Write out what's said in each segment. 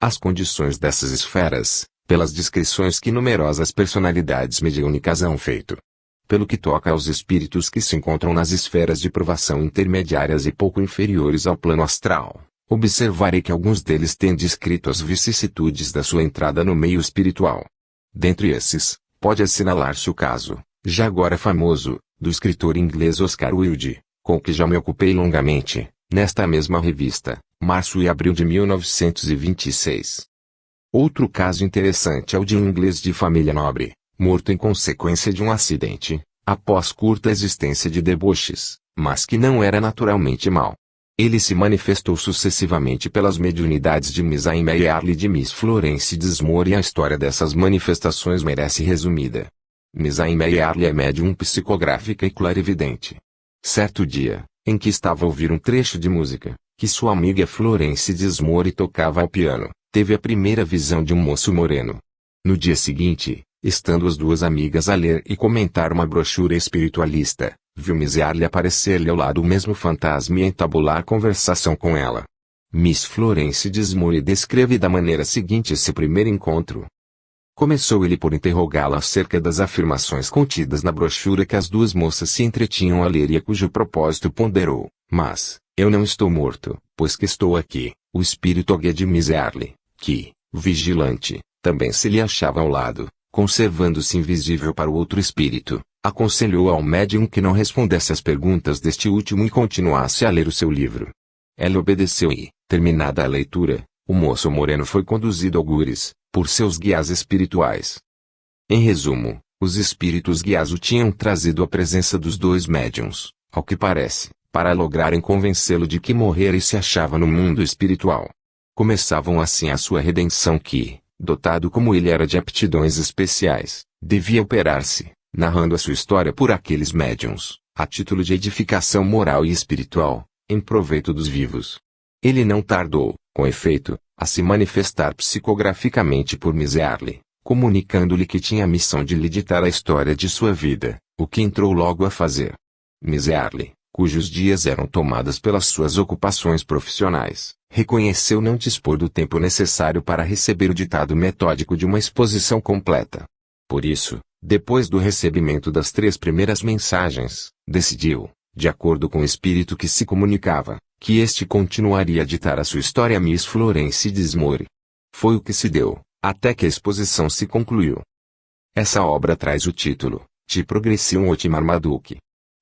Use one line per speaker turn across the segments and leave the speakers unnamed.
As condições dessas esferas, pelas descrições que numerosas personalidades mediúnicas hão feito. Pelo que toca aos espíritos que se encontram nas esferas de provação intermediárias e pouco inferiores ao plano astral, observarei que alguns deles têm descrito as vicissitudes da sua entrada no meio espiritual. Dentre esses, pode assinalar-se o caso, já agora famoso, do escritor inglês Oscar Wilde, com que já me ocupei longamente, nesta mesma revista, março e abril de 1926. Outro caso interessante é o de um inglês de família nobre, morto em consequência de um acidente, após curta existência de deboches, mas que não era naturalmente mau. Ele se manifestou sucessivamente pelas mediunidades de Miss Aimee Earle e de Miss Florence Dismore, e a história dessas manifestações merece resumida. Miss Aimee Earle é médium psicográfica e clarividente. Certo dia, em que estava a ouvir um trecho de música, que sua amiga Florence Dismore tocava ao piano, teve a primeira visão de um moço moreno. No dia seguinte, estando as duas amigas a ler e comentar uma brochura espiritualista, viu Miss Earle aparecer-lhe ao lado o mesmo fantasma e entabular conversação com ela. Miss Florence Dismore descreve da maneira seguinte esse primeiro encontro. Começou ele por interrogá-la acerca das afirmações contidas na brochura que as duas moças se entretinham a ler e a cujo propósito ponderou: mas, eu não estou morto, pois que estou aqui. O espírito guia de Miss Earle, que, vigilante, também se lhe achava ao lado, conservando-se invisível para o outro espírito, aconselhou ao médium que não respondesse às perguntas deste último e continuasse a ler o seu livro. Ela obedeceu e, terminada a leitura, o moço moreno foi conduzido ao Gures, por seus guias espirituais. Em resumo, os espíritos guias o tinham trazido à presença dos dois médiuns, ao que parece, para lograrem convencê-lo de que morrera e se achava no mundo espiritual. Começavam assim a sua redenção que, dotado como ele era de aptidões especiais, devia operar-se, narrando a sua história por aqueles médiuns, a título de edificação moral e espiritual, em proveito dos vivos. Ele não tardou, com efeito, a se manifestar psicograficamente por Miss Earle, comunicando-lhe que tinha a missão de lhe ditar a história de sua vida, o que entrou logo a fazer. Miss Earle, cujos dias eram tomados pelas suas ocupações profissionais, reconheceu não dispor do tempo necessário para receber o ditado metódico de uma exposição completa. Por isso, depois do recebimento das 3 primeiras mensagens, decidiu, de acordo com o espírito que se comunicava, que este continuaria a ditar a sua história a Miss Florence Dismore. Foi o que se deu, até que a exposição se concluiu. Essa obra traz o título, de Progression Oti Marmaduke.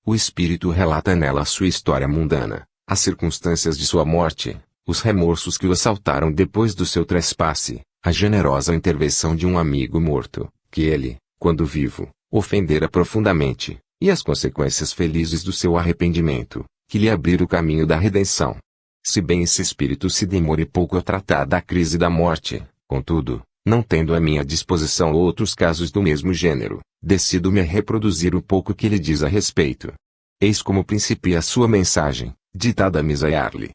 O espírito relata nela a sua história mundana, as circunstâncias de sua morte, os remorsos que o assaltaram depois do seu trespasse, a generosa intervenção de um amigo morto, que ele, quando vivo, ofendera profundamente, e as consequências felizes do seu arrependimento, que lhe abriram o caminho da redenção. Se bem esse espírito se demore pouco a tratar da crise da morte, contudo, não tendo à minha disposição outros casos do mesmo gênero, decido-me a reproduzir o pouco que ele diz a respeito. Eis como principia a sua mensagem, ditada a Miss Earle.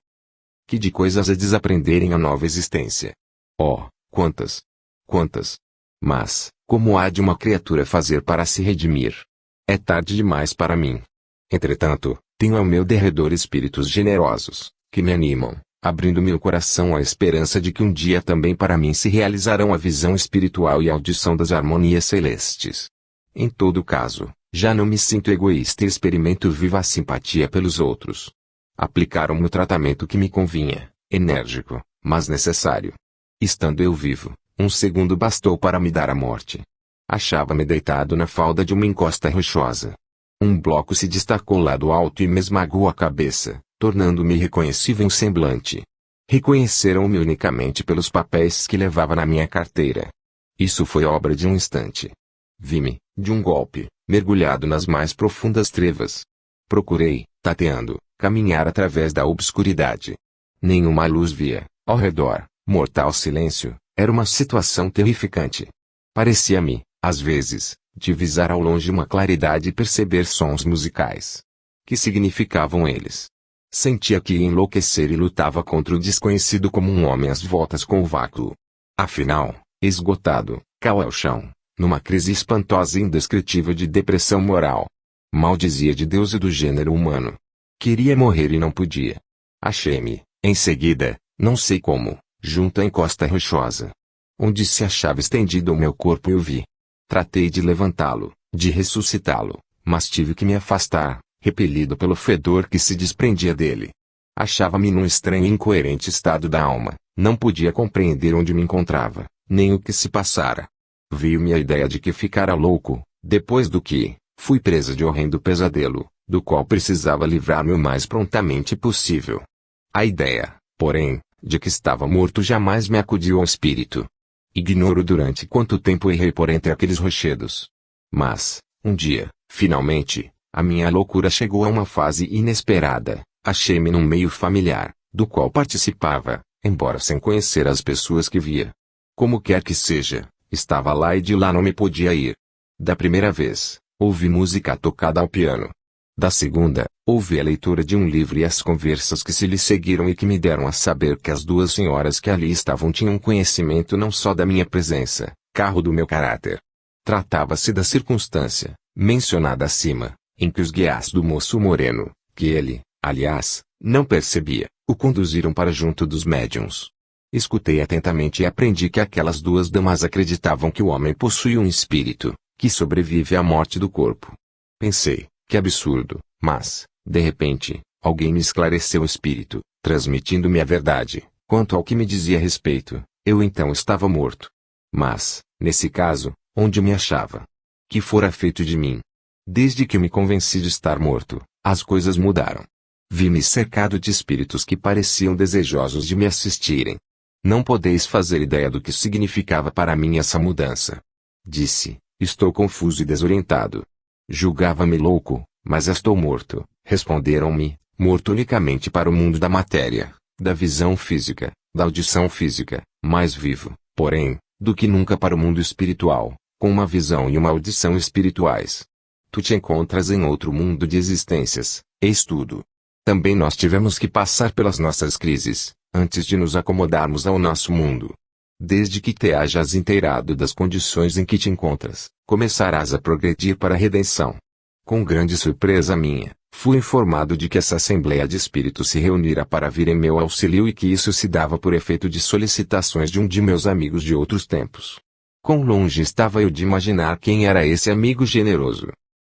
Que de coisas a desaprenderem a nova existência. Oh, quantas! Quantas! Mas, como há de uma criatura fazer para se redimir? É tarde demais para mim. Entretanto, tenho ao meu derredor espíritos generosos, que me animam, abrindo-me o coração à esperança de que um dia também para mim se realizarão a visão espiritual e a audição das harmonias celestes. Em todo caso, já não me sinto egoísta e experimento viva simpatia pelos outros. Aplicaram-me o tratamento que me convinha, enérgico, mas necessário. Estando eu vivo, um segundo bastou para me dar a morte. Achava-me deitado na falda de uma encosta rochosa. Um bloco se destacou lá do alto e me esmagou a cabeça, tornando-me irreconhecível em semblante. Reconheceram-me unicamente pelos papéis que levava na minha carteira. Isso foi obra de um instante. Vi-me, de um golpe, mergulhado nas mais profundas trevas. Procurei, tateando, caminhar através da obscuridade. Nenhuma luz via, ao redor, mortal silêncio, era uma situação terrificante. Parecia-me, às vezes, divisar ao longe uma claridade e perceber sons musicais. Que significavam eles? Sentia que ia enlouquecer e lutava contra o desconhecido como um homem às voltas com o vácuo. Afinal, esgotado, caiu ao chão, numa crise espantosa e indescritível de depressão moral. Maldizia de Deus e do gênero humano. Queria morrer e não podia. Achei-me, em seguida, não sei como, junto à encosta rochosa, onde se achava estendido o meu corpo, eu vi. Tratei de levantá-lo, de ressuscitá-lo, mas tive que me afastar, repelido pelo fedor que se desprendia dele. Achava-me num estranho e incoerente estado da alma, não podia compreender onde me encontrava, nem o que se passara. Veio-me a ideia de que ficara louco, depois do que, fui presa de horrendo pesadelo, do qual precisava livrar-me o mais prontamente possível. A ideia, porém, de que estava morto jamais me acudiu ao espírito. Ignoro durante quanto tempo errei por entre aqueles rochedos. Mas, um dia, finalmente, a minha loucura chegou a uma fase inesperada. Achei-me num meio familiar, do qual participava, embora sem conhecer as pessoas que via. Como quer que seja, estava lá e de lá não me podia ir. Da primeira vez, ouvi música tocada ao piano. Da segunda, ouvi a leitura de um livro e as conversas que se lhe seguiram e que me deram a saber que as duas senhoras que ali estavam tinham conhecimento não só da minha presença, carro do meu caráter. Tratava-se da circunstância, mencionada acima, em que os guias do moço moreno, que ele, aliás, não percebia, o conduziram para junto dos médiuns. Escutei atentamente e aprendi que aquelas duas damas acreditavam que o homem possui um espírito, que sobrevive à morte do corpo. Pensei, que absurdo, mas, de repente, alguém me esclareceu o espírito, transmitindo-me a verdade, quanto ao que me dizia a respeito. Eu então estava morto. Mas, nesse caso, onde me achava? Que fora feito de mim? Desde que me convenci de estar morto, as coisas mudaram. Vi-me cercado de espíritos que pareciam desejosos de me assistirem. Não podeis fazer ideia do que significava para mim essa mudança. Disse, estou confuso e desorientado. Julgava-me louco, mas estou morto, responderam-me, morto unicamente para o mundo da matéria, da visão física, da audição física, mais vivo, porém, do que nunca para o mundo espiritual, com uma visão e uma audição espirituais. Tu te encontras em outro mundo de existências, eis tudo. Também nós tivemos que passar pelas nossas crises, antes de nos acomodarmos ao nosso mundo. Desde que te hajas inteirado das condições em que te encontras, começarás a progredir para a redenção. Com grande surpresa minha, fui informado de que essa assembleia de espíritos se reunira para vir em meu auxílio e que isso se dava por efeito de solicitações de um de meus amigos de outros tempos. Quão longe estava eu de imaginar quem era esse amigo generoso.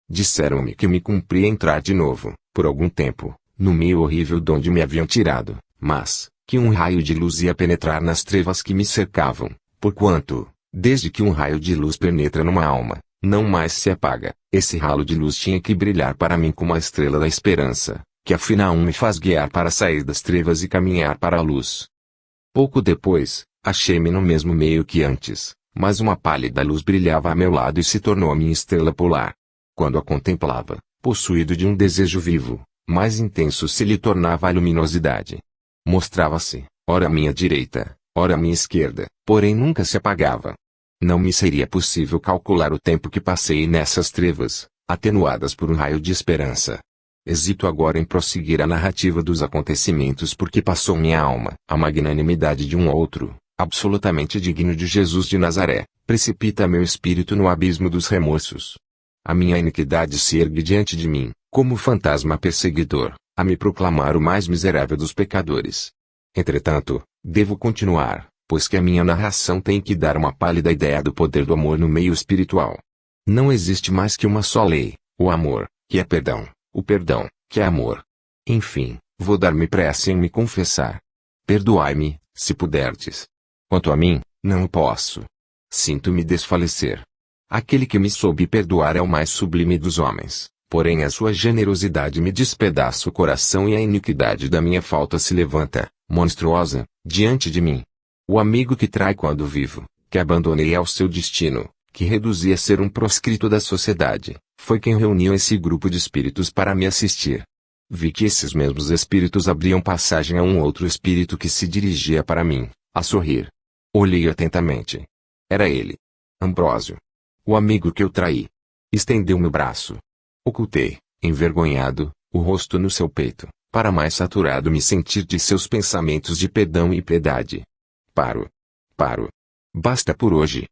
Disseram-me que me cumpria entrar de novo, por algum tempo, no meio horrível de onde me haviam tirado, mas, que um raio de luz ia penetrar nas trevas que me cercavam, porquanto, desde que um raio de luz penetra numa alma, não mais se apaga, esse ralo de luz tinha que brilhar para mim como a estrela da esperança, que afinal me faz guiar para sair das trevas e caminhar para a luz. Pouco depois, achei-me no mesmo meio que antes, mas uma pálida luz brilhava a meu lado e se tornou a minha estrela polar. Quando a contemplava, possuído de um desejo vivo, mais intenso se lhe tornava a luminosidade. Mostrava-se, ora à minha direita, ora à minha esquerda, porém nunca se apagava. Não me seria possível calcular o tempo que passei nessas trevas, atenuadas por um raio de esperança. Hesito agora em prosseguir a narrativa dos acontecimentos porque passou minha alma. A magnanimidade de um outro, absolutamente digno de Jesus de Nazaré, precipita meu espírito no abismo dos remorsos. A minha iniquidade se ergue diante de mim, como fantasma perseguidor, a me proclamar o mais miserável dos pecadores. Entretanto, devo continuar, pois que a minha narração tem que dar uma pálida ideia do poder do amor no meio espiritual. Não existe mais que uma só lei, o amor, que é perdão, o perdão, que é amor. Enfim, vou dar-me pressa em me confessar. Perdoai-me, se puderdes. Quanto a mim, não posso. Sinto-me desfalecer. Aquele que me soube perdoar é o mais sublime dos homens, porém a sua generosidade me despedaça o coração e a iniquidade da minha falta se levanta, monstruosa, diante de mim. O amigo que trai quando vivo, que abandonei ao seu destino, que reduzi a ser um proscrito da sociedade, foi quem reuniu esse grupo de espíritos para me assistir. Vi que esses mesmos espíritos abriam passagem a um outro espírito que se dirigia para mim, a sorrir. Olhei atentamente. Era ele. Ambrósio. O amigo que eu traí. Estendeu-me o braço. Ocultei, envergonhado, o rosto no seu peito, para mais saturado me sentir de seus pensamentos de perdão e piedade. Paro. Basta por hoje.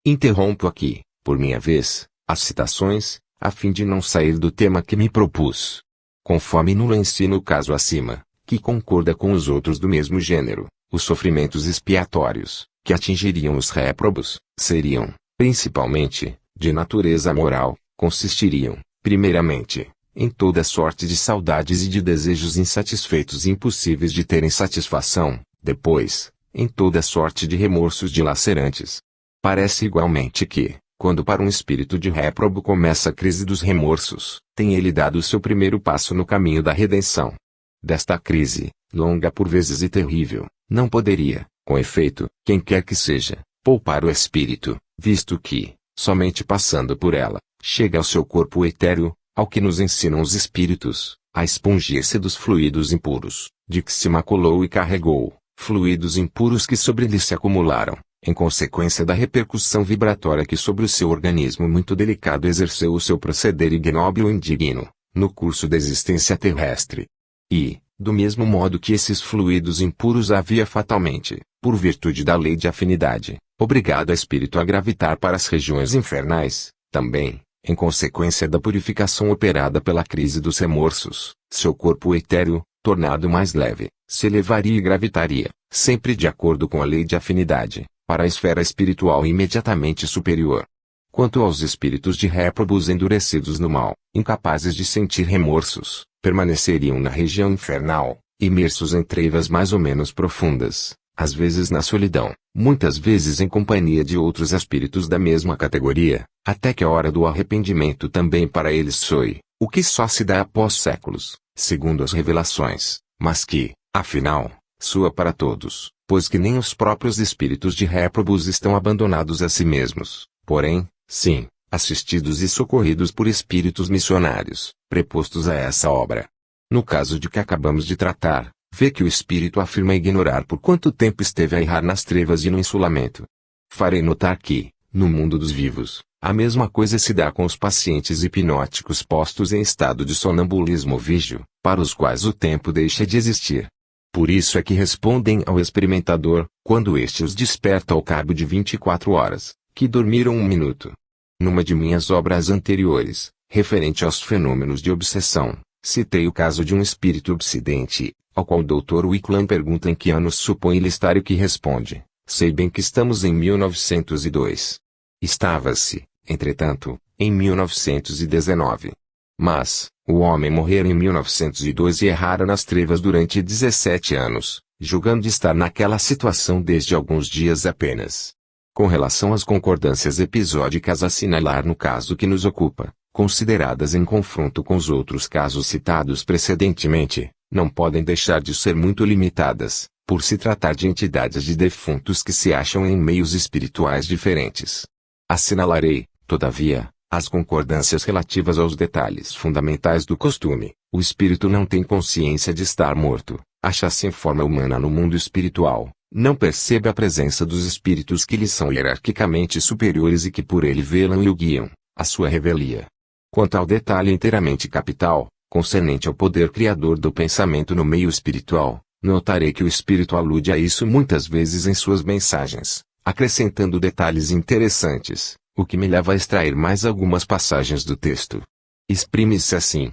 Interrompo aqui, por minha vez, as citações, a fim de não sair do tema que me propus. Conforme nulo ensino o caso acima, que concorda com os outros do mesmo gênero, Os sofrimentos expiatórios, que atingiriam os réprobos, seriam, principalmente, de natureza moral, consistiriam, primeiramente, em toda sorte de saudades e de desejos insatisfeitos e impossíveis de terem satisfação, depois, em toda sorte de remorsos dilacerantes. Parece igualmente que, quando para um espírito de réprobo começa a crise dos remorsos, tem ele dado o seu primeiro passo no caminho da redenção. Desta crise, longa por vezes e terrível, não poderia, com efeito, quem quer que seja, poupar o espírito, visto que, somente passando por ela, chega ao seu corpo etéreo, ao que nos ensinam os espíritos, a expungir-se dos fluidos impuros, de que se maculou e carregou, fluidos impuros que sobre ele se acumularam, em consequência da repercussão vibratória que sobre o seu organismo muito delicado exerceu o seu proceder ignóbil e indigno, no curso da existência terrestre. E, do mesmo modo que esses fluidos impuros havia fatalmente, por virtude da lei de afinidade, obrigado a espírito a gravitar para as regiões infernais, também, em consequência da purificação operada pela crise dos remorsos, seu corpo etéreo, tornado mais leve, se elevaria e gravitaria, sempre de acordo com a lei de afinidade, para a esfera espiritual imediatamente superior. Quanto aos espíritos de réprobos endurecidos no mal, incapazes de sentir remorsos, permaneceriam na região infernal, imersos em trevas mais ou menos profundas, às vezes na solidão, muitas vezes em companhia de outros espíritos da mesma categoria, até que a hora do arrependimento também para eles soe, o que só se dá após séculos, segundo as revelações, mas que, afinal, soa para todos, pois que nem os próprios espíritos de réprobos estão abandonados a si mesmos, porém, sim, assistidos e socorridos por espíritos missionários, prepostos a essa obra. No caso de que acabamos de tratar, vê que o espírito afirma ignorar por quanto tempo esteve a errar nas trevas e no insulamento. Farei notar que, no mundo dos vivos, a mesma coisa se dá com os pacientes hipnóticos postos em estado de sonambulismo vígio, para os quais o tempo deixa de existir. Por isso é que respondem ao experimentador, quando este os desperta ao cabo de 24 horas, que dormiram um minuto. Numa de minhas obras anteriores, referente aos fenômenos de obsessão, citei o caso de um espírito obsidente, ao qual o Dr. Wicklam pergunta em que anos supõe ele estar e que responde: sei bem que estamos em 1902. Estava-se, entretanto, em 1919. Mas, o homem morrera em 1902 e errara nas trevas durante 17 anos, julgando estar naquela situação desde alguns dias apenas. Com relação às concordâncias episódicas a assinalar no caso que nos ocupa, consideradas em confronto com os outros casos citados precedentemente, não podem deixar de ser muito limitadas, por se tratar de entidades de defuntos que se acham em meios espirituais diferentes. Assinalarei, todavia, as concordâncias relativas aos detalhes fundamentais do costume. O espírito não tem consciência de estar morto, acha-se em forma humana no mundo espiritual, não percebe a presença dos espíritos que lhe são hierarquicamente superiores e que por ele velam e o guiam, a sua revelia. Quanto ao detalhe inteiramente capital, concernente ao poder criador do pensamento no meio espiritual, notarei que o espírito alude a isso muitas vezes em suas mensagens, acrescentando detalhes interessantes, o que me leva a extrair mais algumas passagens do texto. Exprime-se assim: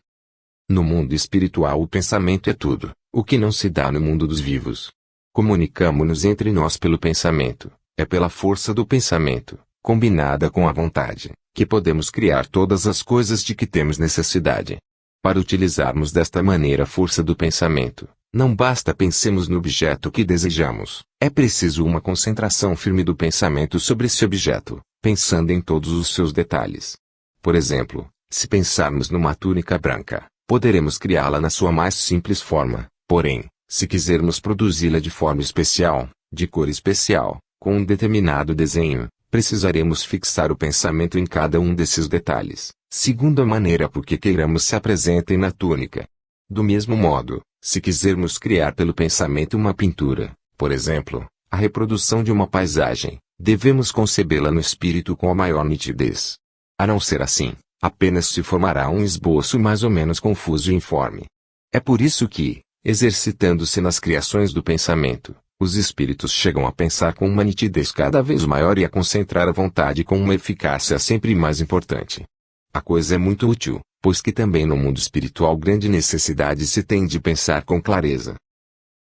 no mundo espiritual o pensamento é tudo, o que não se dá no mundo dos vivos. Comunicamo-nos entre nós pelo pensamento, é pela força do pensamento, combinada com a vontade, que podemos criar todas as coisas de que temos necessidade. Para utilizarmos desta maneira a força do pensamento, não basta pensemos no objeto que desejamos, é preciso uma concentração firme do pensamento sobre esse objeto, pensando em todos os seus detalhes. Por exemplo, se pensarmos numa túnica branca, poderemos criá-la na sua mais simples forma, porém, se quisermos produzi-la de forma especial, de cor especial, com um determinado desenho, precisaremos fixar o pensamento em cada um desses detalhes, segundo a maneira por que queiramos se apresentem na túnica. Do mesmo modo, se quisermos criar pelo pensamento uma pintura, por exemplo, a reprodução de uma paisagem, devemos concebê-la no espírito com a maior nitidez. A não ser assim, apenas se formará um esboço mais ou menos confuso e informe. É por isso que, exercitando-se nas criações do pensamento, os espíritos chegam a pensar com uma nitidez cada vez maior e a concentrar a vontade com uma eficácia sempre mais importante. A coisa é muito útil, pois que também no mundo espiritual grande necessidade se tem de pensar com clareza.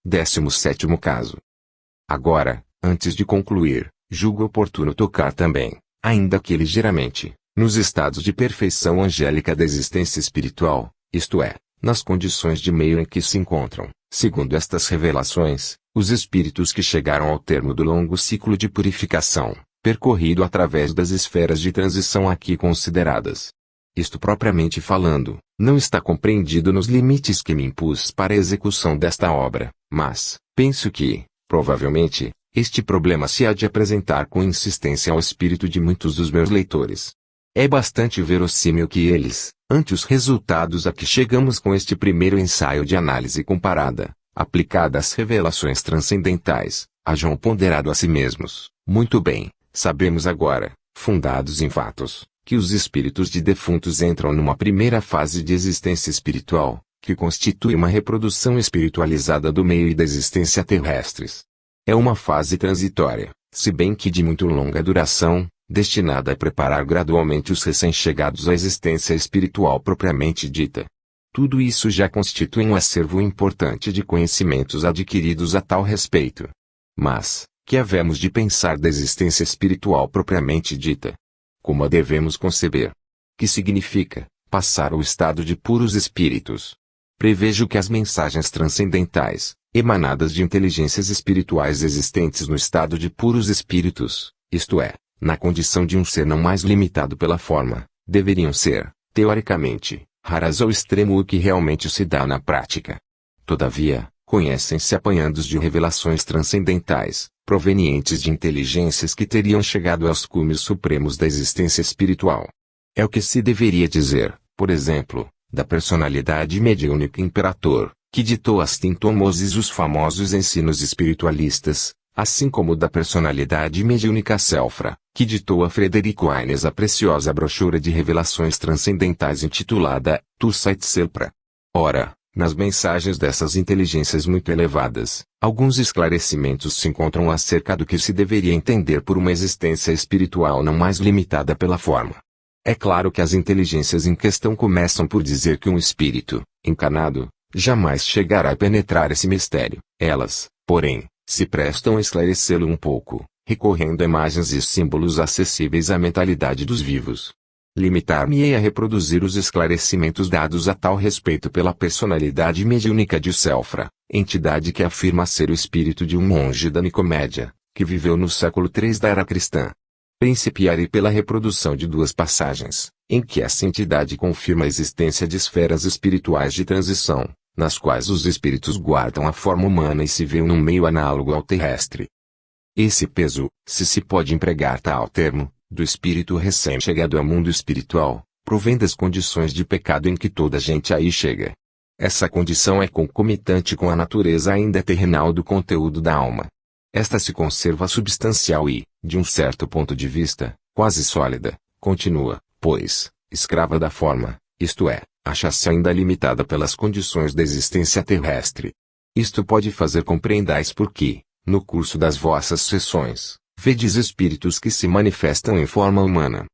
17º caso. Agora, antes de concluir, julgo oportuno tocar também, ainda que ligeiramente, nos estados de perfeição angélica da existência espiritual, isto é, nas condições de meio em que se encontram, segundo estas revelações, os espíritos que chegaram ao termo do longo ciclo de purificação, percorrido através das esferas de transição aqui consideradas. Isto propriamente falando, não está compreendido nos limites que me impus para a execução desta obra, mas, penso que, provavelmente, este problema se há de apresentar com insistência ao espírito de muitos dos meus leitores. É bastante verossímil que eles, ante os resultados a que chegamos com este primeiro ensaio de análise comparada, aplicada às revelações transcendentais, hajam ponderado a si mesmos: muito bem, sabemos agora, fundados em fatos, que os espíritos de defuntos entram numa primeira fase de existência espiritual, que constitui uma reprodução espiritualizada do meio e da existência terrestres. É uma fase transitória, se bem que de muito longa duração, destinada a preparar gradualmente os recém-chegados à existência espiritual propriamente dita. Tudo isso já constitui um acervo importante de conhecimentos adquiridos a tal respeito. Mas, que havemos de pensar da existência espiritual propriamente dita? Como a devemos conceber? Que significa passar ao estado de puros espíritos? Prevejo que as mensagens transcendentais, emanadas de inteligências espirituais existentes no estado de puros espíritos, isto é, na condição de um ser não mais limitado pela forma, deveriam ser, teoricamente, raras ao extremo, o que realmente se dá na prática. Todavia, conhecem-se apanhados de revelações transcendentais, provenientes de inteligências que teriam chegado aos cumes supremos da existência espiritual. É o que se deveria dizer, por exemplo, da personalidade mediúnica Imperator, que ditou a Sintomoses os famosos ensinos espiritualistas, assim como da personalidade mediúnica Selfra, que ditou a Frederico Aines a preciosa brochura de revelações transcendentais intitulada Tu Sait Selpra. Ora, nas mensagens dessas inteligências muito elevadas, alguns esclarecimentos se encontram acerca do que se deveria entender por uma existência espiritual não mais limitada pela forma. É claro que as inteligências em questão começam por dizer que um espírito, encarnado, jamais chegará a penetrar esse mistério. Elas, porém, se prestam a esclarecê-lo um pouco, recorrendo a imagens e símbolos acessíveis à mentalidade dos vivos. Limitar-me-ei a reproduzir os esclarecimentos dados a tal respeito pela personalidade mediúnica de Selfra, entidade que afirma ser o espírito de um monge da Nicomédia, que viveu no século III da era cristã. Principiarei pela reprodução de duas passagens, em que essa entidade confirma a existência de esferas espirituais de transição, nas quais os espíritos guardam a forma humana e se veem num meio análogo ao terrestre. Esse peso, se pode empregar tal termo, do espírito recém-chegado ao mundo espiritual, provém das condições de pecado em que toda gente aí chega. Essa condição é concomitante com a natureza ainda terrenal do conteúdo da alma. Esta se conserva substancial e, de um certo ponto de vista, quase sólida, continua, pois, escrava da forma, isto é, acha-se ainda limitada pelas condições da existência terrestre. Isto pode fazer compreendais porque, no curso das vossas sessões, vedes espíritos que se manifestam em forma humana.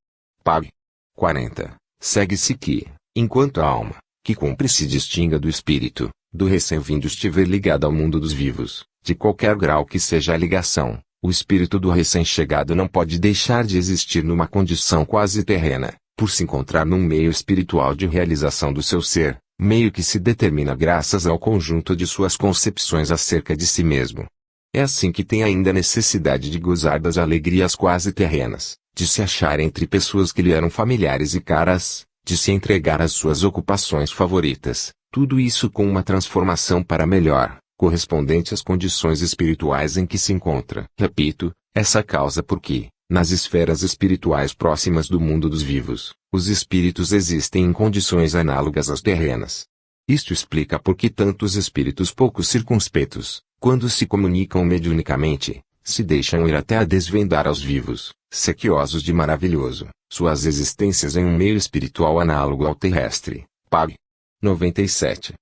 Pag. 40. Segue-se que, enquanto a alma, que cumpre se distinga do espírito, do recém-vindo estiver ligada ao mundo dos vivos, de qualquer grau que seja a ligação, o espírito do recém-chegado não pode deixar de existir numa condição quase terrena, por se encontrar num meio espiritual de realização do seu ser, meio que se determina graças ao conjunto de suas concepções acerca de si mesmo. É assim que tem ainda necessidade de gozar das alegrias quase terrenas, de se achar entre pessoas que lhe eram familiares e caras, de se entregar às suas ocupações favoritas, tudo isso com uma transformação para melhor, correspondente às condições espirituais em que se encontra. Repito, essa causa porque, nas esferas espirituais próximas do mundo dos vivos, os espíritos existem em condições análogas às terrenas. Isto explica por que tantos espíritos pouco circunspectos, quando se comunicam mediunicamente, se deixam ir até a desvendar aos vivos, sequiosos de maravilhoso, suas existências em um meio espiritual análogo ao terrestre. Pag. 97.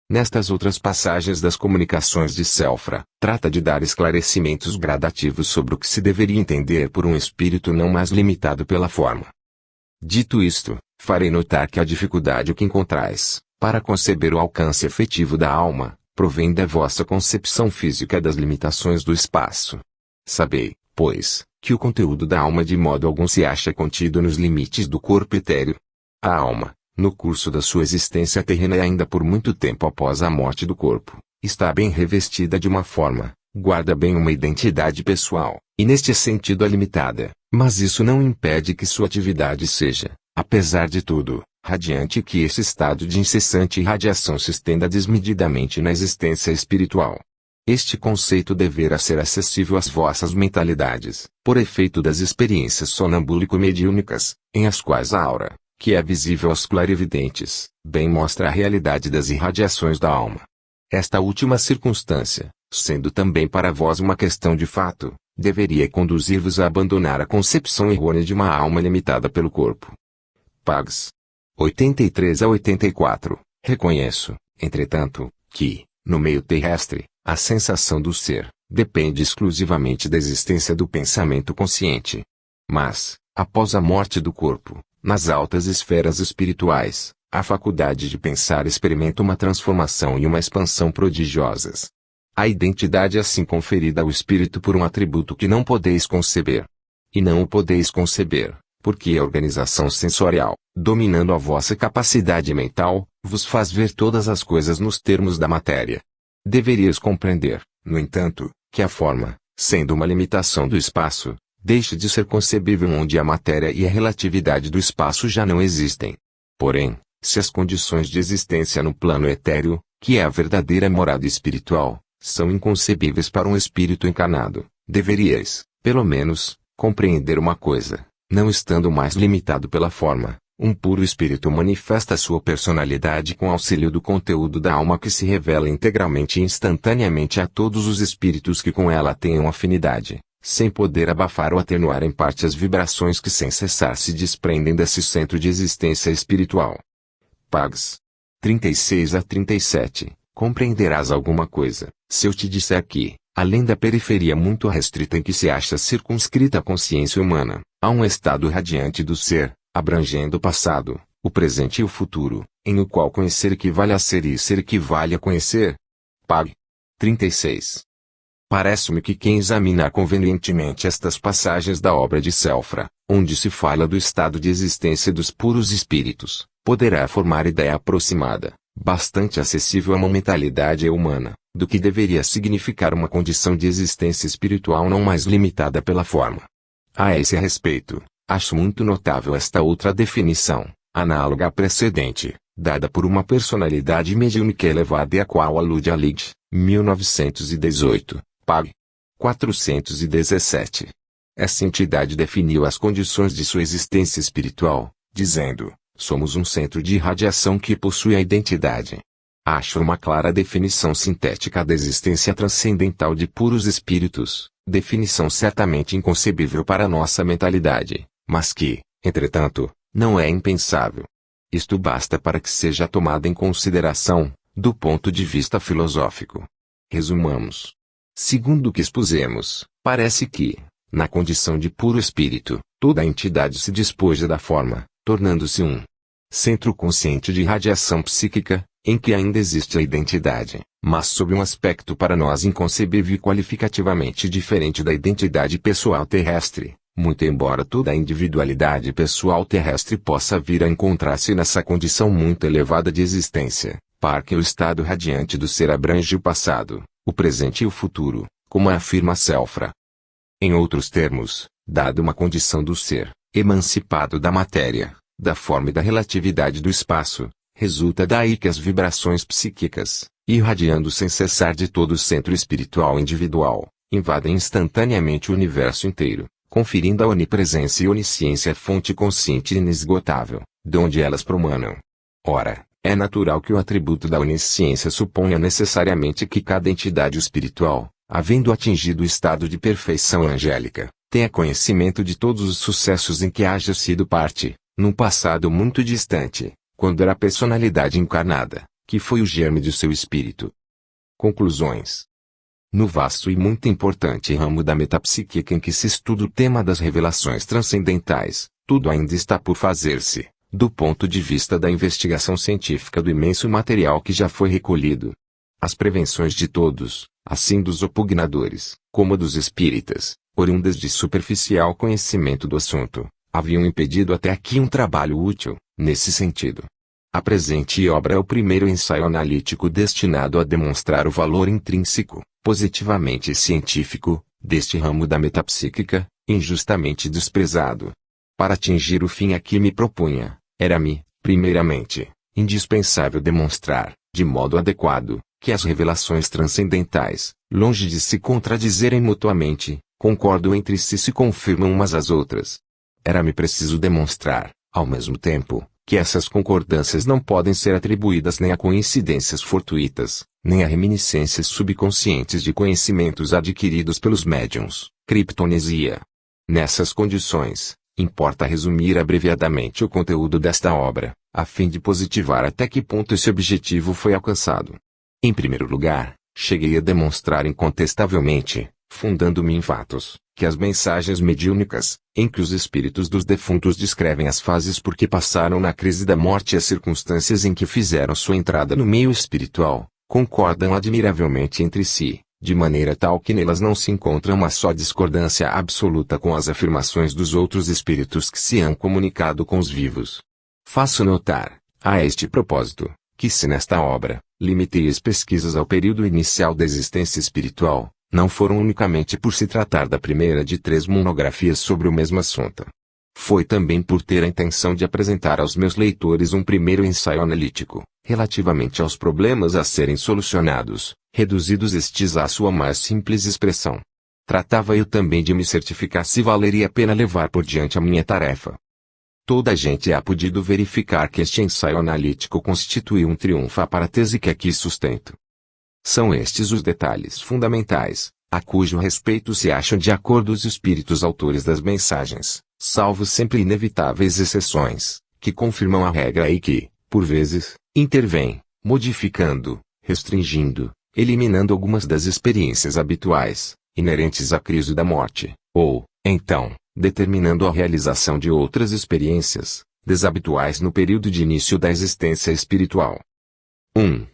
Nestas outras passagens das comunicações de Selfra, trata de dar esclarecimentos gradativos sobre o que se deveria entender por um espírito não mais limitado pela forma. Dito isto, farei notar que a dificuldade que encontrais, para conceber o alcance efetivo da alma, provém da vossa concepção física das limitações do espaço. Sabei, pois, que o conteúdo da alma de modo algum se acha contido nos limites do corpo etéreo. A alma, no curso da sua existência terrena e ainda por muito tempo após a morte do corpo, está bem revestida de uma forma, guarda bem uma identidade pessoal, e neste sentido é limitada, mas isso não impede que sua atividade seja, apesar de tudo, radiante e que esse estado de incessante irradiação se estenda desmedidamente na existência espiritual. Este conceito deverá ser acessível às vossas mentalidades, por efeito das experiências sonambúlico-mediúnicas, em as quais a aura, que é visível aos clarividentes, bem mostra a realidade das irradiações da alma. Esta última circunstância, sendo também para vós uma questão de fato, deveria conduzir-vos a abandonar a concepção errônea de uma alma limitada pelo corpo. Pags 83 a 84. Reconheço, entretanto, que, no meio terrestre, a sensação do ser depende exclusivamente da existência do pensamento consciente. Mas, após a morte do corpo, nas altas esferas espirituais, a faculdade de pensar experimenta uma transformação e uma expansão prodigiosas. A identidade é assim conferida ao espírito por um atributo que não podeis conceber. E não o podeis conceber, porque a organização sensorial, dominando a vossa capacidade mental, vos faz ver todas as coisas nos termos da matéria. Deverias compreender, no entanto, que a forma, sendo uma limitação do espaço, deixa de ser concebível onde a matéria e a relatividade do espaço já não existem. Porém, se as condições de existência no plano etéreo, que é a verdadeira morada espiritual, são inconcebíveis para um espírito encarnado, deverias, pelo menos, compreender uma coisa: não estando mais limitado pela forma, um puro espírito manifesta sua personalidade com auxílio do conteúdo da alma que se revela integralmente e instantaneamente a todos os espíritos que com ela tenham afinidade, sem poder abafar ou atenuar em parte as vibrações que sem cessar se desprendem desse centro de existência espiritual. Pags 36 a 37. Compreenderás alguma coisa, se eu te disser que, além da periferia muito restrita em que se acha circunscrita a consciência humana, há um estado radiante do ser, abrangendo o passado, o presente e o futuro, em o qual conhecer equivale a ser e ser equivale a conhecer. Pag 36. Parece-me que quem examinar convenientemente estas passagens da obra de Selfra, onde se fala do estado de existência dos puros espíritos, poderá formar ideia aproximada, bastante acessível a uma mentalidade humana, do que deveria significar uma condição de existência espiritual não mais limitada pela forma. A esse respeito, acho muito notável esta outra definição, análoga à precedente, dada por uma personalidade mediúnica elevada e a qual alude a Licht, 1918, Pag 417. Essa entidade definiu as condições de sua existência espiritual, dizendo: somos um centro de irradiação que possui a identidade. Acho uma clara definição sintética da existência transcendental de puros espíritos, definição certamente inconcebível para nossa mentalidade, mas que, entretanto, não é impensável. Isto basta para que seja tomada em consideração, do ponto de vista filosófico. Resumamos. Segundo o que expusemos, parece que, na condição de puro espírito, toda a entidade se despoja da forma, tornando-se um centro consciente de radiação psíquica, em que ainda existe a identidade, mas sob um aspecto para nós inconcebível e qualificativamente diferente da identidade pessoal terrestre, muito embora toda a individualidade pessoal terrestre possa vir a encontrar-se nessa condição muito elevada de existência, porque o estado radiante do ser abrange o passado, o presente e o futuro, como afirma Selfra. Em outros termos, dada uma condição do ser, emancipado da matéria, da forma e da relatividade do espaço, resulta daí que as vibrações psíquicas, irradiando sem cessar de todo o centro espiritual individual, invadem instantaneamente o universo inteiro, conferindo a onipresença e onisciência à fonte consciente e inesgotável, de onde elas promanam. Ora, é natural que o atributo da onisciência suponha necessariamente que cada entidade espiritual, havendo atingido o estado de perfeição angélica, tenha conhecimento de todos os sucessos em que haja sido parte, num passado muito distante, quando era a personalidade encarnada, que foi o germe de seu espírito. Conclusões. No vasto e muito importante ramo da metapsíquica em que se estuda o tema das revelações transcendentais, tudo ainda está por fazer-se, do ponto de vista da investigação científica do imenso material que já foi recolhido. As prevenções de todos, assim dos opugnadores, como dos espíritas, oriundas de superficial conhecimento do assunto, haviam impedido até aqui um trabalho útil, nesse sentido. A presente obra é o primeiro ensaio analítico destinado a demonstrar o valor intrínseco, positivamente científico, deste ramo da metapsíquica, injustamente desprezado. Para atingir o fim a que me propunha, era-me, primeiramente, indispensável demonstrar, de modo adequado, que as revelações transcendentais, longe de se contradizerem mutuamente, concordam entre si e se confirmam umas às outras. Era-me preciso demonstrar, ao mesmo tempo, que essas concordâncias não podem ser atribuídas nem a coincidências fortuitas, nem a reminiscências subconscientes de conhecimentos adquiridos pelos médiuns, criptonesia. Nessas condições, importa resumir abreviadamente o conteúdo desta obra, a fim de positivar até que ponto esse objetivo foi alcançado. Em primeiro lugar, cheguei a demonstrar incontestavelmente, fundando-me em fatos, que as mensagens mediúnicas, em que os espíritos dos defuntos descrevem as fases por que passaram na crise da morte e as circunstâncias em que fizeram sua entrada no meio espiritual, concordam admiravelmente entre si, de maneira tal que nelas não se encontra uma só discordância absoluta com as afirmações dos outros espíritos que se han comunicado com os vivos. Faço notar, a este propósito, que se nesta obra, limitei as pesquisas ao período inicial da existência espiritual, não foram unicamente por se tratar da primeira de 3 monografias sobre o mesmo assunto. Foi também por ter a intenção de apresentar aos meus leitores um primeiro ensaio analítico, relativamente aos problemas a serem solucionados, reduzidos estes à sua mais simples expressão. Tratava eu também de me certificar se valeria a pena levar por diante a minha tarefa. Toda a gente há podido verificar que este ensaio analítico constitui um triunfo para a tese que aqui sustento. São estes os detalhes fundamentais, a cujo respeito se acham de acordo os espíritos autores das mensagens, salvo sempre inevitáveis exceções, que confirmam a regra e que, por vezes, intervêm, modificando, restringindo, eliminando algumas das experiências habituais, inerentes à crise da morte, ou, então, determinando a realização de outras experiências, desabituais no período de início da existência espiritual. 1.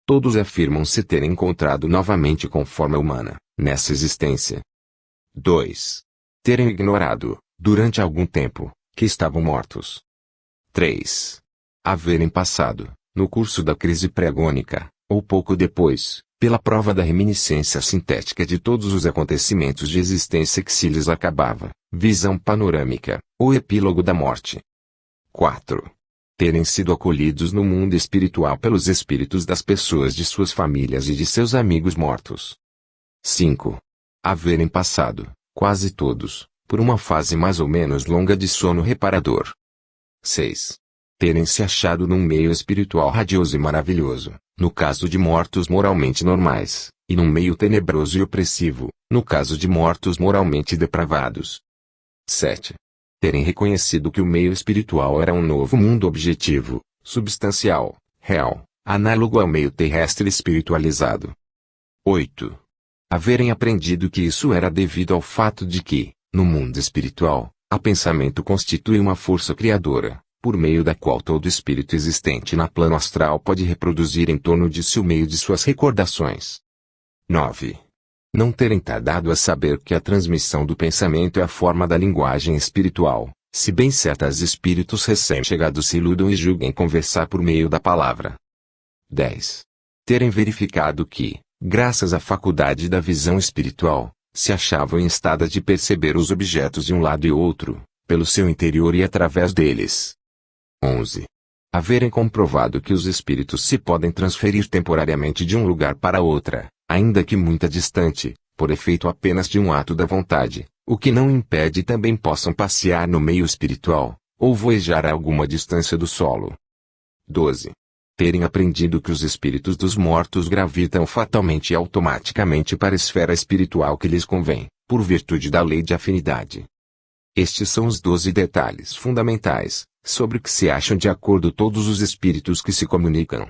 Todos afirmam se terem encontrado novamente com forma humana, nessa existência. 2. Terem ignorado, durante algum tempo, que estavam mortos. 3. Haverem passado, no curso da crise pré-agônica, ou pouco depois, pela prova da reminiscência sintética de todos os acontecimentos de existência que se lhes acabava, visão panorâmica, ou epílogo da morte. 4. Terem sido acolhidos no mundo espiritual pelos espíritos das pessoas de suas famílias e de seus amigos mortos. 5. Haverem passado, quase todos, por uma fase mais ou menos longa de sono reparador. 6. Terem se achado num meio espiritual radioso e maravilhoso, no caso de mortos moralmente normais, e num meio tenebroso e opressivo, no caso de mortos moralmente depravados. 7. Terem reconhecido que o meio espiritual era um novo mundo objetivo, substancial, real, análogo ao meio terrestre espiritualizado. 8. Haverem aprendido que isso era devido ao fato de que, no mundo espiritual, a pensamento constitui uma força criadora, por meio da qual todo espírito existente na plano astral pode reproduzir em torno de si o meio de suas recordações. 9. Não terem tardado a saber que a transmissão do pensamento é a forma da linguagem espiritual, se bem certas espíritos recém-chegados se iludam e julguem conversar por meio da palavra. 10. Terem verificado que, graças à faculdade da visão espiritual, se achavam em estado de perceber os objetos de um lado e outro, pelo seu interior e através deles. 11. Haverem comprovado que os espíritos se podem transferir temporariamente de um lugar para outra, ainda que muito distante, por efeito apenas de um ato da vontade, o que não impede também possam passear no meio espiritual, ou voejar a alguma distância do solo. 12. Terem aprendido que os espíritos dos mortos gravitam fatalmente e automaticamente para a esfera espiritual que lhes convém, por virtude da lei de afinidade. Estes são os 12 detalhes fundamentais, sobre que se acham de acordo todos os espíritos que se comunicam.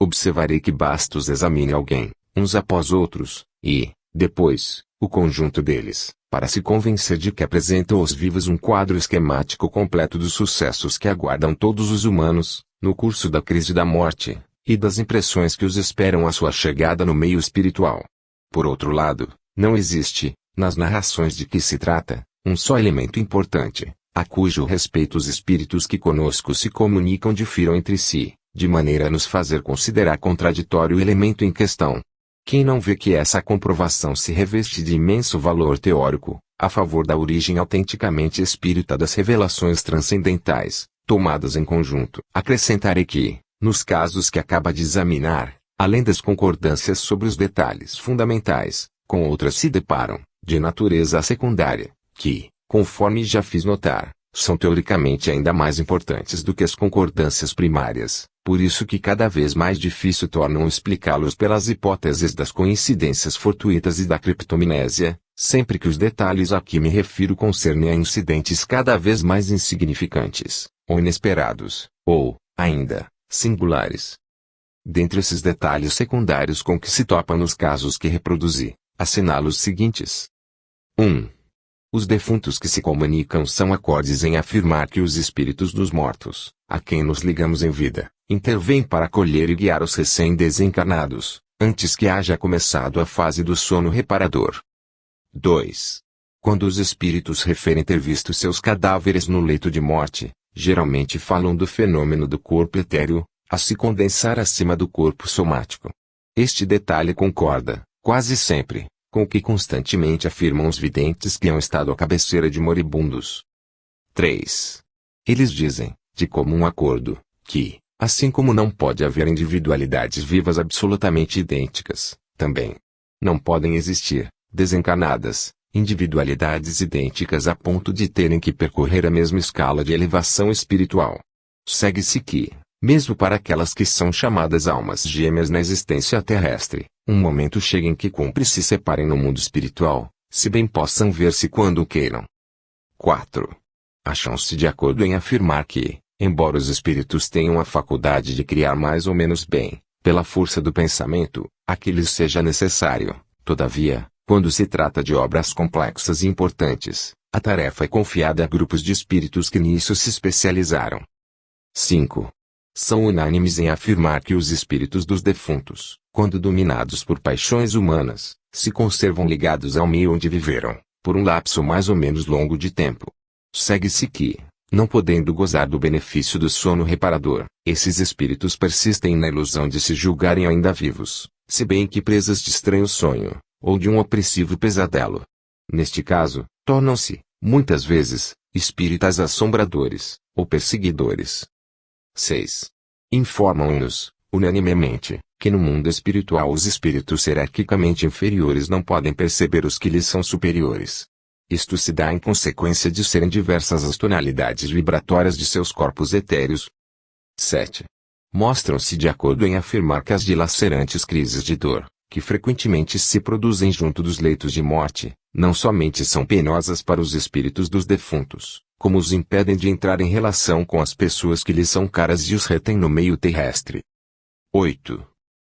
Observarei que basta os examine alguém, uns após outros, e, depois, o conjunto deles, para se convencer de que apresentam aos vivos um quadro esquemático completo dos sucessos que aguardam todos os humanos, no curso da crise da morte, e das impressões que os esperam à sua chegada no meio espiritual. Por outro lado, não existe, nas narrações de que se trata, um só elemento importante, a cujo respeito os espíritos que conosco se comunicam difiram entre si, de maneira a nos fazer considerar contraditório o elemento em questão. Quem não vê que essa comprovação se reveste de imenso valor teórico, a favor da origem autenticamente espírita das revelações transcendentais, tomadas em conjunto? Acrescentarei que, nos casos que acaba de examinar, além das concordâncias sobre os detalhes fundamentais, com outras se deparam, de natureza secundária, que, conforme já fiz notar, são teoricamente ainda mais importantes do que as concordâncias primárias, por isso que cada vez mais difícil tornam explicá-los pelas hipóteses das coincidências fortuitas e da criptomnésia, sempre que os detalhes a que me refiro concernem a incidentes cada vez mais insignificantes, ou inesperados, ou, ainda, singulares. Dentre esses detalhes secundários com que se topa nos casos que reproduzi, assinalo os seguintes. 1. Os defuntos que se comunicam são acordes em afirmar que os espíritos dos mortos, a quem nos ligamos em vida, intervêm para acolher e guiar os recém-desencarnados, antes que haja começado a fase do sono reparador. 2. Quando os espíritos referem ter visto seus cadáveres no leito de morte, geralmente falam do fenômeno do corpo etéreo, a se condensar acima do corpo somático. Este detalhe concorda, quase sempre, com o que constantemente afirmam os videntes que hão estado à cabeceira de moribundos. 3. Eles dizem, de comum acordo, que, assim como não pode haver individualidades vivas absolutamente idênticas, também não podem existir, desencarnadas, individualidades idênticas a ponto de terem que percorrer a mesma escala de elevação espiritual. Segue-se que, mesmo para aquelas que são chamadas almas gêmeas na existência terrestre, um momento chega em que cumpre se separem no mundo espiritual, se bem possam ver-se quando queiram. 4. Acham-se de acordo em afirmar que, embora os espíritos tenham a faculdade de criar mais ou menos bem, pela força do pensamento, a que lhes seja necessário, todavia, quando se trata de obras complexas e importantes, a tarefa é confiada a grupos de espíritos que nisso se especializaram. 5. São unânimes em afirmar que os espíritos dos defuntos, quando dominados por paixões humanas, se conservam ligados ao meio onde viveram, por um lapso mais ou menos longo de tempo. Segue-se que, não podendo gozar do benefício do sono reparador, esses espíritos persistem na ilusão de se julgarem ainda vivos, se bem que presas de estranho sonho, ou de um opressivo pesadelo. Neste caso, tornam-se, muitas vezes, espíritas assombradores, ou perseguidores. 6. Informam-nos, unanimemente, que no mundo espiritual os espíritos hierarquicamente inferiores não podem perceber os que lhes são superiores. Isto se dá em consequência de serem diversas as tonalidades vibratórias de seus corpos etéreos. 7. Mostram-se de acordo em afirmar que as dilacerantes crises de dor, que frequentemente se produzem junto dos leitos de morte, não somente são penosas para os espíritos dos defuntos, como os impedem de entrar em relação com as pessoas que lhes são caras e os retêm no meio terrestre. 8.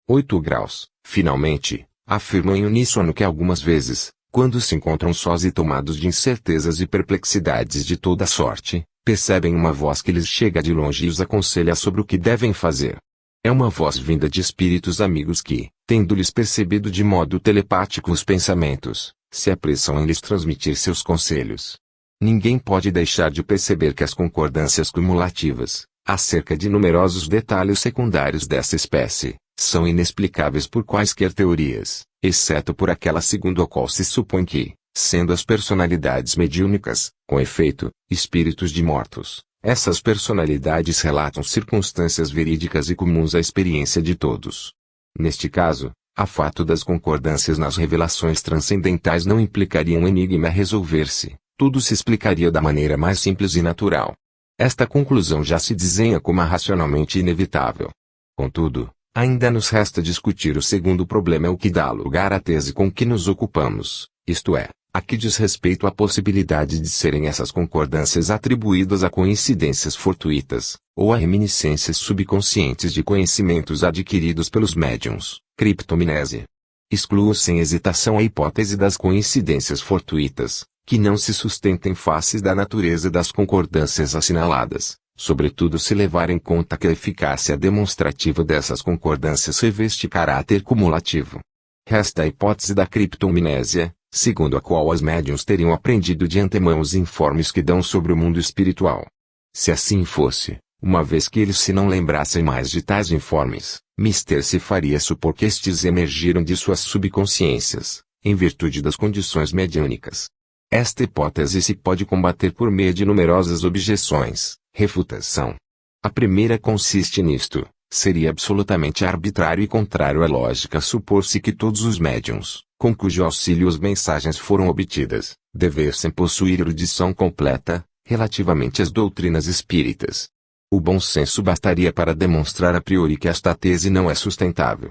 8 graus, finalmente, afirmam em uníssono que algumas vezes, quando se encontram sós e tomados de incertezas e perplexidades de toda sorte, percebem uma voz que lhes chega de longe e os aconselha sobre o que devem fazer. É uma voz vinda de espíritos amigos que, tendo-lhes percebido de modo telepático os pensamentos, se apressam em lhes transmitir seus conselhos. Ninguém pode deixar de perceber que as concordâncias cumulativas, acerca de numerosos detalhes secundários dessa espécie, são inexplicáveis por quaisquer teorias, exceto por aquela segundo a qual se supõe que, sendo as personalidades mediúnicas, com efeito, espíritos de mortos, essas personalidades relatam circunstâncias verídicas e comuns à experiência de todos. Neste caso, a fato das concordâncias nas revelações transcendentais não implicaria um enigma a resolver-se, tudo se explicaria da maneira mais simples e natural. Esta conclusão já se desenha como racionalmente inevitável. Contudo, ainda nos resta discutir o segundo problema, o que dá lugar à tese com que nos ocupamos, isto é, a que diz respeito à possibilidade de serem essas concordâncias atribuídas a coincidências fortuitas, ou a reminiscências subconscientes de conhecimentos adquiridos pelos médiuns, criptomnésia. Excluo sem hesitação a hipótese das coincidências fortuitas, que não se sustentem faces da natureza das concordâncias assinaladas, sobretudo se levar em conta que a eficácia demonstrativa dessas concordâncias reveste caráter cumulativo. Resta a hipótese da criptomnésia, segundo a qual os médiuns teriam aprendido de antemão os informes que dão sobre o mundo espiritual. Se assim fosse, uma vez que eles se não lembrassem mais de tais informes, mister se faria supor que estes emergiram de suas subconsciências, em virtude das condições mediúnicas. Esta hipótese se pode combater por meio de numerosas objeções. Refutação. A primeira consiste nisto: seria absolutamente arbitrário e contrário à lógica supor-se que todos os médiuns, com cujo auxílio as mensagens foram obtidas, devessem possuir erudição completa, relativamente às doutrinas espíritas. O bom senso bastaria para demonstrar a priori que esta tese não é sustentável.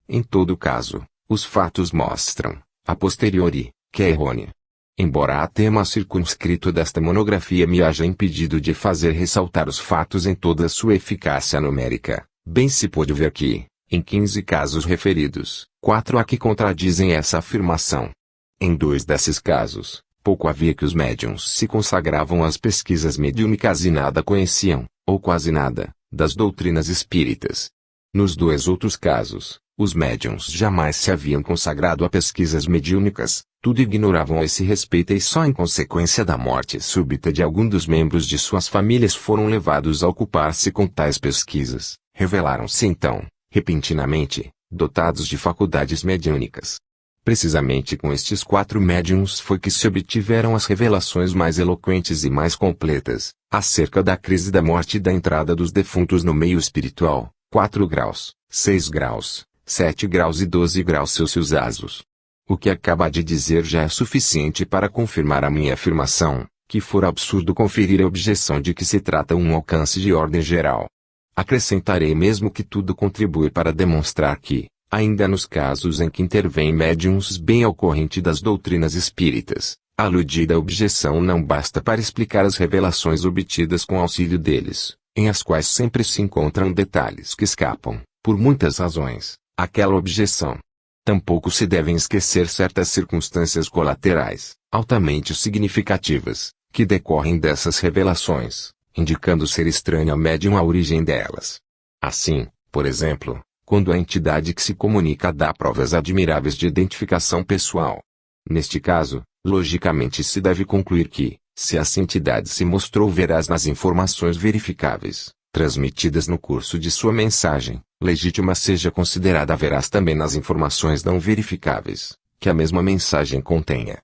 Em todo caso, os fatos mostram, a posteriori, que é errônea. Embora a tema circunscrito desta monografia me haja impedido de fazer ressaltar os fatos em toda a sua eficácia numérica, bem se pôde ver que, em 15 casos referidos, 4 há que contradizem essa afirmação. Em 2 desses casos, pouco havia que os médiuns se consagravam às pesquisas mediúnicas e nada conheciam, ou quase nada, das doutrinas espíritas. Nos 2 outros casos, os médiuns jamais se haviam consagrado a pesquisas mediúnicas, tudo ignoravam a esse respeito e só em consequência da morte súbita de algum dos membros de suas famílias foram levados a ocupar-se com tais pesquisas, revelaram-se então, repentinamente, dotados de faculdades mediúnicas. Precisamente com estes 4 médiuns foi que se obtiveram as revelações mais eloquentes e mais completas, acerca da crise da morte e da entrada dos defuntos no meio espiritual, 4 graus, 6 graus, 7 graus e 12 graus Celsius ASUS. O que acaba de dizer já é suficiente para confirmar a minha afirmação, que for absurdo conferir a objeção de que se trata um alcance de ordem geral. Acrescentarei mesmo que tudo contribui para demonstrar que, ainda nos casos em que intervêm médiuns bem ao corrente das doutrinas espíritas, a aludida objeção não basta para explicar as revelações obtidas com auxílio deles, em as quais sempre se encontram detalhes que escapam, por muitas razões, àquela objeção. Tampouco se devem esquecer certas circunstâncias colaterais, altamente significativas, que decorrem dessas revelações, indicando ser estranho ao médium a origem delas. Assim, por exemplo, quando a entidade que se comunica dá provas admiráveis de identificação pessoal. Neste caso, logicamente se deve concluir que, se essa entidade se mostrou veraz nas informações verificáveis, transmitidas no curso de sua mensagem, legítima seja considerada veraz também nas informações não verificáveis, que a mesma mensagem contenha.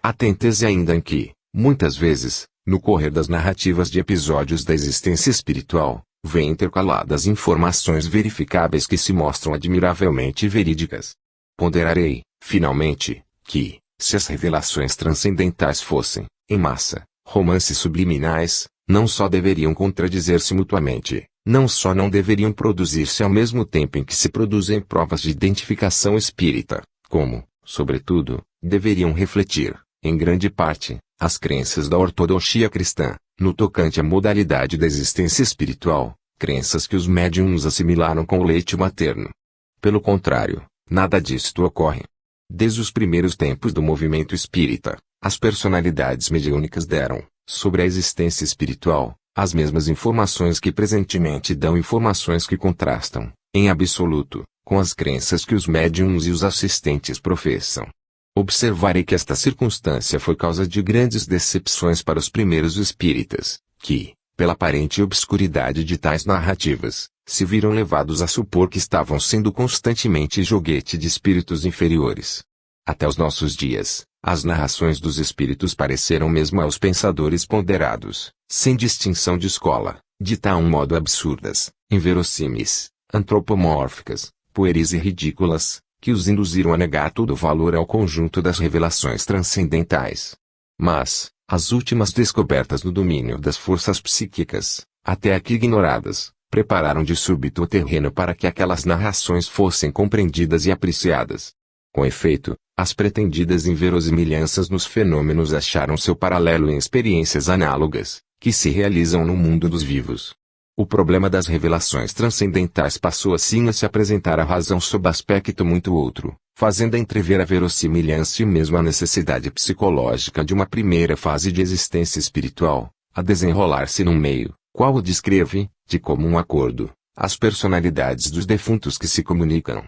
Atente-se ainda em que, muitas vezes, no correr das narrativas de episódios da existência espiritual, vêm intercaladas informações verificáveis que se mostram admiravelmente verídicas. Ponderarei, finalmente, que, se as revelações transcendentais fossem, em massa, romances subliminais, não só deveriam contradizer-se mutuamente, não só não deveriam produzir-se ao mesmo tempo em que se produzem provas de identificação espírita, como, sobretudo, deveriam refletir, em grande parte, as crenças da ortodoxia cristã, no tocante à modalidade da existência espiritual, crenças que os médiuns assimilaram com o leite materno. Pelo contrário, nada disto ocorre. Desde os primeiros tempos do movimento espírita, as personalidades mediúnicas deram, sobre a existência espiritual, as mesmas informações que presentemente dão informações que contrastam, em absoluto, com as crenças que os médiuns e os assistentes professam. Observarei que esta circunstância foi causa de grandes decepções para os primeiros espíritas, que, pela aparente obscuridade de tais narrativas, se viram levados a supor que estavam sendo constantemente joguete de espíritos inferiores. Até os nossos dias, as narrações dos espíritos pareceram mesmo aos pensadores ponderados, sem distinção de escola, de tal modo absurdas, inverossímeis, antropomórficas, pueris e ridículas, que os induziram a negar todo o valor ao conjunto das revelações transcendentais. Mas, as últimas descobertas no domínio das forças psíquicas, até aqui ignoradas, prepararam de súbito o terreno para que aquelas narrações fossem compreendidas e apreciadas. Com efeito, as pretendidas inverossimilhanças nos fenômenos acharam seu paralelo em experiências análogas, que se realizam no mundo dos vivos. O problema das revelações transcendentais passou assim a se apresentar à razão sob aspecto muito outro, fazendo entrever a verossimilhança e mesmo a necessidade psicológica de uma primeira fase de existência espiritual, a desenrolar-se num meio, qual o descreve, de comum acordo, as personalidades dos defuntos que se comunicam.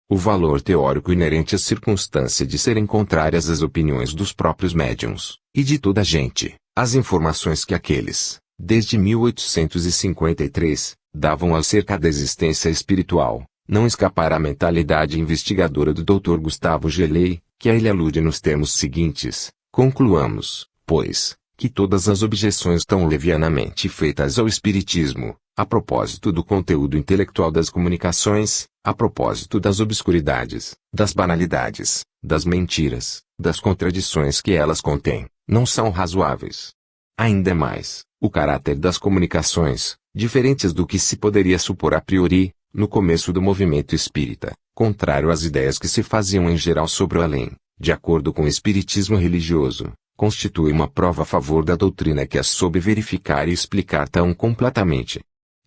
O valor teórico inerente à circunstância de serem contrárias às opiniões dos próprios médiuns, e de toda a gente, as informações que aqueles, desde 1853, davam acerca da existência espiritual, não escapará à mentalidade investigadora do Dr. Gustavo Gelei, que a ele alude nos termos seguintes: concluamos, pois, que todas as objeções tão levianamente feitas ao Espiritismo, a propósito do conteúdo intelectual das comunicações, a propósito das obscuridades, das banalidades, das mentiras, das contradições que elas contêm, não são razoáveis. Ainda mais, o caráter das comunicações, diferentes do que se poderia supor a priori, no começo do movimento espírita, contrário às ideias que se faziam em geral sobre o além, de acordo com o espiritismo religioso, constitui uma prova a favor da doutrina que as soube verificar e explicar tão completamente.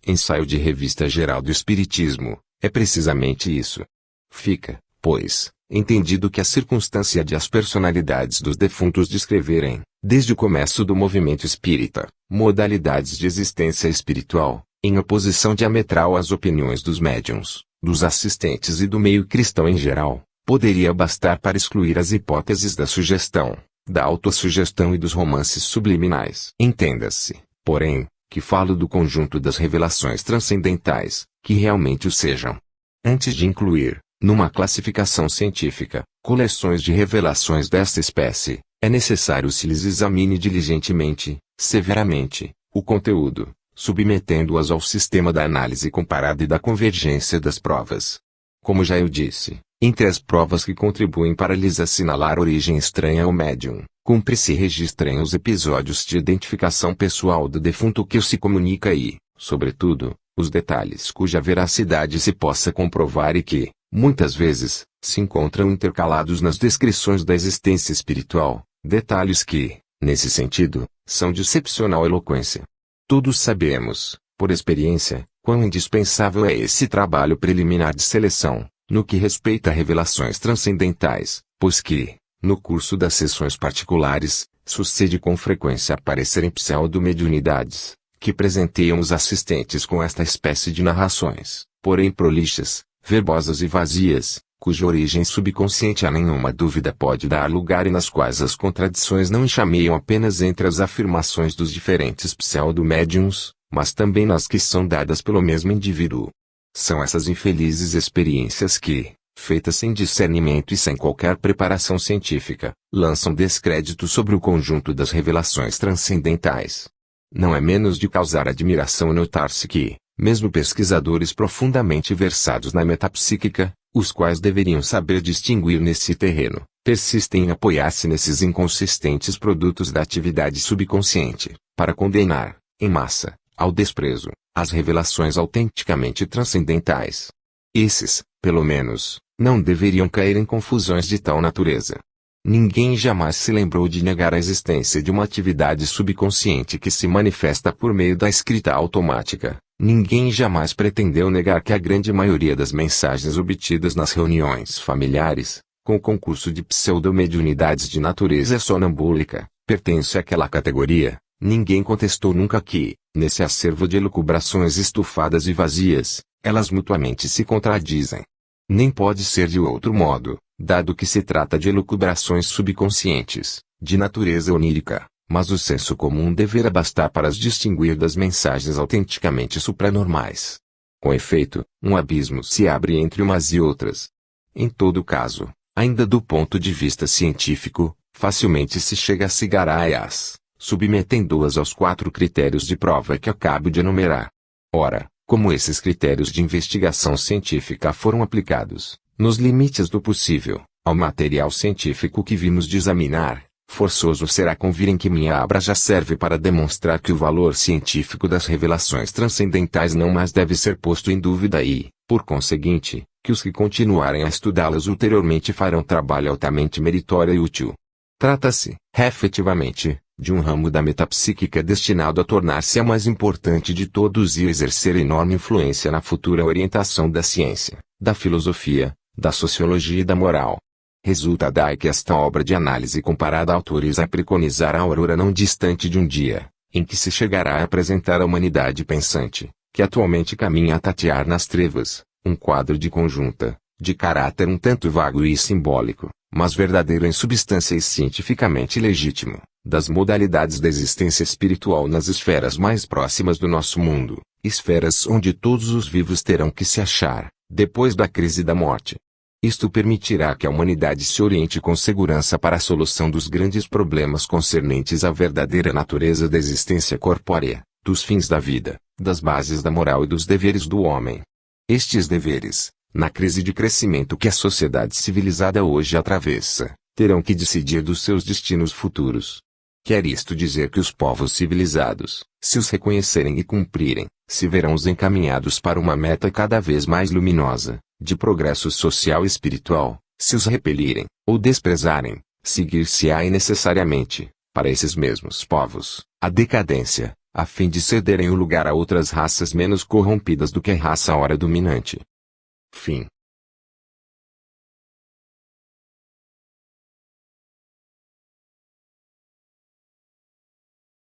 Ensaio de Revista Geral do Espiritismo, é precisamente isso. Fica, pois, entendido que a circunstância de as personalidades dos defuntos descreverem, desde o começo do movimento espírita, modalidades de existência espiritual, em oposição diametral às opiniões dos médiuns, dos assistentes e do meio cristão em geral, poderia bastar para excluir as hipóteses da sugestão, da autossugestão e dos romances subliminais. Entenda-se, porém, que falo do conjunto das revelações transcendentais, que realmente o sejam. Antes de incluir, numa classificação científica, coleções de revelações desta espécie, é necessário se lhes examine diligentemente, severamente, o conteúdo, submetendo-as ao sistema da análise comparada e da convergência das provas. Como já eu disse, entre as provas que contribuem para lhes assinalar origem estranha ao médium, cumpre-se registrem os episódios de identificação pessoal do defunto que o se comunica e, sobretudo, os detalhes cuja veracidade se possa comprovar e que, muitas vezes, se encontram intercalados nas descrições da existência espiritual, detalhes que, nesse sentido, são de excepcional eloquência. Todos sabemos, por experiência, quão indispensável é esse trabalho preliminar de seleção, no que respeita a revelações transcendentais, pois que, no curso das sessões particulares, sucede com frequência aparecerem pseudo-mediunidades, que presenteiam os assistentes com esta espécie de narrações, porém prolixas, verbosas e vazias, cuja origem subconsciente a nenhuma dúvida pode dar lugar e nas quais as contradições não enxameiam apenas entre as afirmações dos diferentes pseudo-médiuns, mas também nas que são dadas pelo mesmo indivíduo. São essas infelizes experiências que, feitas sem discernimento e sem qualquer preparação científica, lançam descrédito sobre o conjunto das revelações transcendentais. Não é menos de causar admiração notar-se que, mesmo pesquisadores profundamente versados na metapsíquica, os quais deveriam saber distinguir nesse terreno, persistem em apoiar-se nesses inconsistentes produtos da atividade subconsciente, para condenar, em massa, ao desprezo, as revelações autenticamente transcendentais. Esses, pelo menos, não deveriam cair em confusões de tal natureza. Ninguém jamais se lembrou de negar a existência de uma atividade subconsciente que se manifesta por meio da escrita automática. Ninguém jamais pretendeu negar que a grande maioria das mensagens obtidas nas reuniões familiares, com o concurso de pseudomediunidades de natureza sonambúlica, pertence àquela categoria. Ninguém contestou nunca que, nesse acervo de elucubrações estufadas e vazias, elas mutuamente se contradizem. Nem pode ser de outro modo, dado que se trata de elucubrações subconscientes, de natureza onírica, mas o senso comum deverá bastar para as distinguir das mensagens autenticamente supranormais. Com efeito, um abismo se abre entre umas e outras. Em todo caso, ainda do ponto de vista científico, facilmente se chega a cigaraias, submetendo-as aos 4 critérios de prova que acabo de enumerar. Ora, como esses critérios de investigação científica foram aplicados, nos limites do possível, ao material científico que vimos de examinar, forçoso será convirem que minha obra já serve para demonstrar que o valor científico das revelações transcendentais não mais deve ser posto em dúvida e, por conseguinte, que os que continuarem a estudá-las ulteriormente farão trabalho altamente meritório e útil. Trata-se, efetivamente, de um ramo da metapsíquica destinado a tornar-se a mais importante de todos e exercer enorme influência na futura orientação da ciência, da filosofia, da sociologia e da moral. Resulta daí que esta obra de análise comparada autoriza a preconizar a aurora não distante de um dia, em que se chegará a apresentar à humanidade pensante, que atualmente caminha a tatear nas trevas, um quadro de conjunta, de caráter um tanto vago e simbólico, mas verdadeiro em substância e cientificamente legítimo, das modalidades da existência espiritual nas esferas mais próximas do nosso mundo, esferas onde todos os vivos terão que se achar, depois da crise da morte. Isto permitirá que a humanidade se oriente com segurança para a solução dos grandes problemas concernentes à verdadeira natureza da existência corpórea, dos fins da vida, das bases da moral e dos deveres do homem. Estes deveres, na crise de crescimento que a sociedade civilizada hoje atravessa, terão que decidir dos seus destinos futuros. Quer isto dizer que os povos civilizados, se os reconhecerem e cumprirem, se verão encaminhados para uma meta cada vez mais luminosa, de progresso social e espiritual; se os repelirem, ou desprezarem, seguir-se-á necessariamente, para esses mesmos povos, a decadência, a fim de cederem o lugar a outras raças menos corrompidas do que a raça ora dominante. Fim.